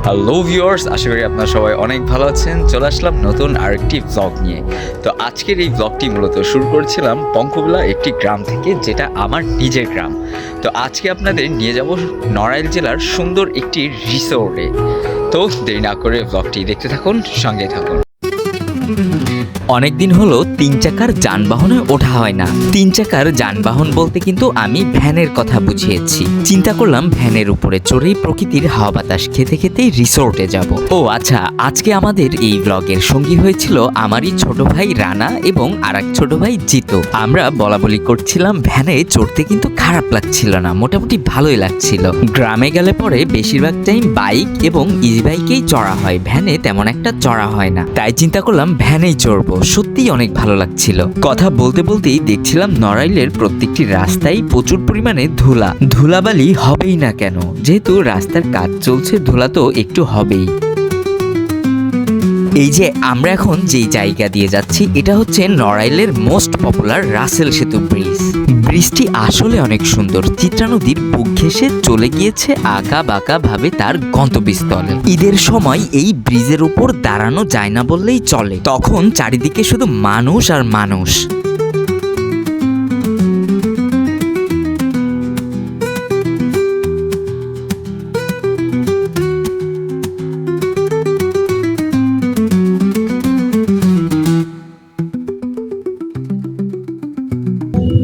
Hello viewers, আশা করি আপনারা সবাই অনেক ভালো আছেন। চলে আসলাম নতুন আরেকটি ব্লগ নিয়ে। তো আজকের এই ব্লগটি মূলত শুরু করেছিলাম পঙ্কবিলা একটি গ্রাম থেকে, যেটা আমার নিজের গ্রাম। তো আজকে আপনাদের নিয়ে যাব নড়াইল জেলার সুন্দর একটি রিসোর্টে। তো দেরি না করে ব্লগটি দেখতে থাকুন, সঙ্গে থাকুন। অনেকদিন হলো 3 চাকার যানবাহনে ওঠা হয় না। 3 চাকার যানবাহন বলতে কিন্তু আমি ভ্যানের কথা বুঝিয়েছি। চিন্তা করলাম ভ্যানের উপরে চড়েই প্রকৃতির হাওয়া বাতাস খেতে খেতেই রিসোর্টে যাব। ও আচ্ছা, আজকে আমাদের এই ব্লগের সঙ্গী হয়েছিল আমারই ছোট ভাই রানা এবং আরেক ছোট ভাই জিতু। আমরা বলাবলি করছিলাম ভ্যানে চড়তে, কিন্তু খারাপ লাগছিল না, মোটামুটি ভালোই লাগছিল। গ্রামে গেলে পরে বেশিরভাগ টাইম বাইক এবং ইজি বাইকেই চড়া হয়, ভ্যানে তেমন একটা চড়া হয় না। তাই চিন্তা করলাম ভ্যানেই চড়বো। সত্যিই অনেক ভালো লাগছিল। কথা বলতে বলতেই দেখছিলাম নড়াইলের প্রত্যেকটি রাস্তায় প্রচুর পরিমাণে ধুলাবালি হবেই না কেন, যেহেতু রাস্তার কাজ চলছে, ধুলা তো একটু হবেই। এই যে আমরা এখন যেই জায়গা দিয়ে যাচ্ছি, এটা হচ্ছে নড়াইলের মোস্ট পপুলার রাসেল সেতু ব্রিজ। ব্রিজটি আসলে অনেক সুন্দর। চিত্রা নদীর বুক ঘেঁষে চলে গিয়েছে আঁকা বাঁকা ভাবে তার গন্তব্যস্থলে। ঈদের সময় এই ব্রিজের উপর দাঁড়ানো যায় না বললেই চলে, তখন চারিদিকে শুধু মানুষ আর মানুষ।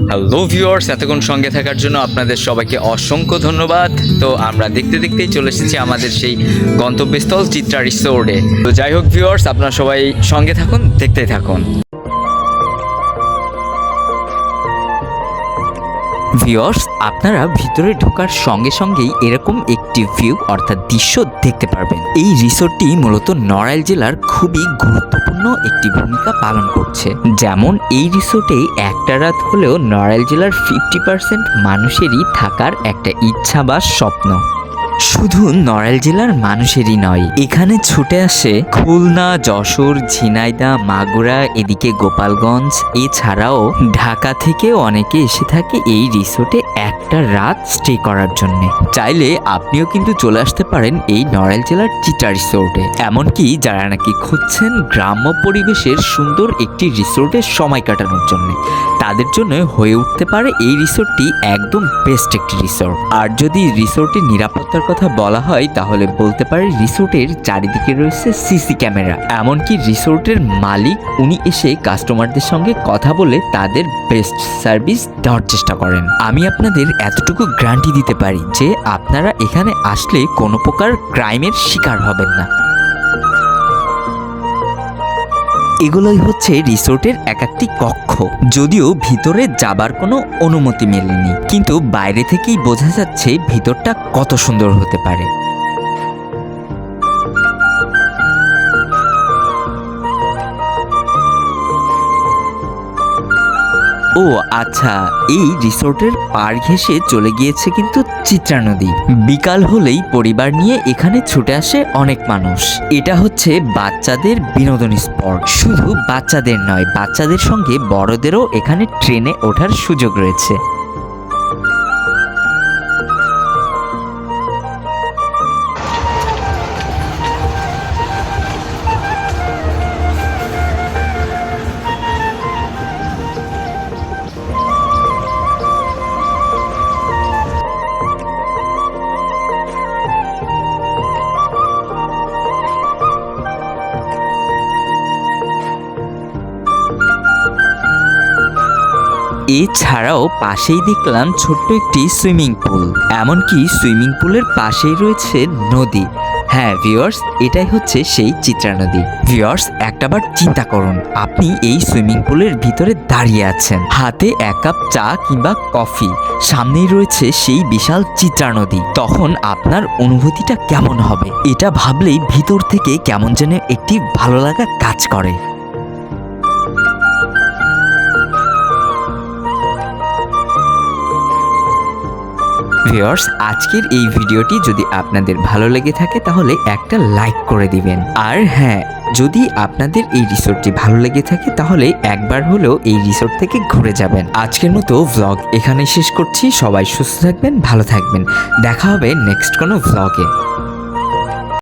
হ্যালো ভিউয়ার্স, এতক্ষণ সঙ্গে থাকার জন্য আপনাদের সবাইকে অসংখ্য ধন্যবাদ। তো আমরা দেখতে দেখতেই চলে এসেছি আমাদের সেই গন্তব্যস্থল চিত্রা রিসোর্টে। তো যাই হোক ভিউয়ার্স, আপনারা সবাই সঙ্গে থাকুন, দেখতেই থাকুন। ভিউয়ার্স, আপনারা ভিতরে ঢোকার সঙ্গে সঙ্গেই এরকম একটি ভিউ অর্থাৎ দৃশ্য দেখতে পারবেন। এই রিসোর্টটি মূলত নড়াইল জেলার খুবই গুরুত্বপূর্ণ একটি ভূমিকা পালন করছে। যেমন এই রিসোর্টে একটা রাত হলেও নড়াইল জেলার 50% মানুষেরই থাকার একটা ইচ্ছা বা স্বপ্ন। শুধু নড়াইল জেলার মানুষেরই নয়, এখানে ছুটে আসে খুলনা, যশোর, ঝিনাইদহ, মাগুরা, এদিকে গোপালগঞ্জ, এছাড়াও ঢাকা থেকে অনেকে এসে থাকে এই রিসোর্টে একটা রাত স্টে করার জন্য। চাইলে আপনিও কিন্তু চলে আসতে পারেন এই নড়াইল জেলার চিত্রা রিসোর্টে। এমনকি যারা নাকি খুঁজছেন গ্রাম্য পরিবেশের সুন্দর একটি রিসোর্টে সময় কাটানোর জন্য, তাদের জন্য হয়ে উঠতে পারে এই রিসোর্টটি একদম বেস্ট একটি রিসোর্ট। আর যদি রিসোর্টের নিরাপত্তার কথা বলা হয়, তাহলে বলতে পারি রিসোর্টের চারিদিকে রয়েছে সিসি ক্যামেরা। এমনকি রিসোর্টের মালিক উনি এসে কাস্টমারদের সঙ্গে কথা বলে তাদের বেস্ট সার্ভিস দেওয়ার চেষ্টা করেন। আমি আপনাদের এতটুকু গ্যারান্টি দিতে পারি যে আপনারা এখানে আসলে কোনো প্রকার ক্রাইমের শিকার হবেন না। এগুলোই হচ্ছে রিসোর্টের এক একটি কক্ষ। যদিও ভিতরে যাবার কোনো অনুমতি মেলেনি, কিন্তু বাইরে থেকেই বোঝা যাচ্ছে ভিতরটা কত সুন্দর হতে পারে। ও আচ্ছা, এই রিসোর্টের পাড় ঘেঁষে চলে গিয়েছে কিন্তু চিত্রা নদী। বিকাল হলেই পরিবার নিয়ে এখানে ছুটে আসে অনেক মানুষ। এটা হচ্ছে বাচ্চাদের বিনোদন স্পট। শুধু বাচ্চাদের নয়, বাচ্চাদের সঙ্গে বড়দেরও এখানে ট্রেনে ওঠার সুযোগ রয়েছে। এছাড়াও পাশেই দেখলাম ছোট্ট একটি সুইমিং পুল। এমনকি সুইমিং পুলের পাশেই রয়েছে নদী। হ্যাঁ ভিউয়ার্স, এটাই হচ্ছে সেই চিত্রা নদী। ভিউয়ার্স, একটাবার চিন্তা করুন, আপনি এই সুইমিং পুলের ভিতরে দাঁড়িয়ে আছেন, হাতে 1 কাপ চা কিংবা কফি, সামনেই রয়েছে সেই বিশাল চিত্রা নদী। তখন আপনার অনুভূতিটা কেমন হবে? এটা ভাবলেই ভিতর থেকে কেমন যেন একটি ভালো লাগা কাজ করে। ভিউয়ার্স, আজকের এই ভিডিওটি যদি আপনাদের ভালো লেগে থাকে তাহলে একটা লাইক করে দিবেন। আর হ্যাঁ, যদি আপনাদের এই রিসোর্টটি ভালো লেগে থাকে তাহলে একবার হলেও এই রিসোর্ট থেকে ঘুরে যাবেন। আজকের মতো ভ্লগ এখানেই শেষ করছি। সবাই সুস্থ থাকবেন, ভালো থাকবেন। দেখা হবে নেক্সট কোনো ভ্লগে।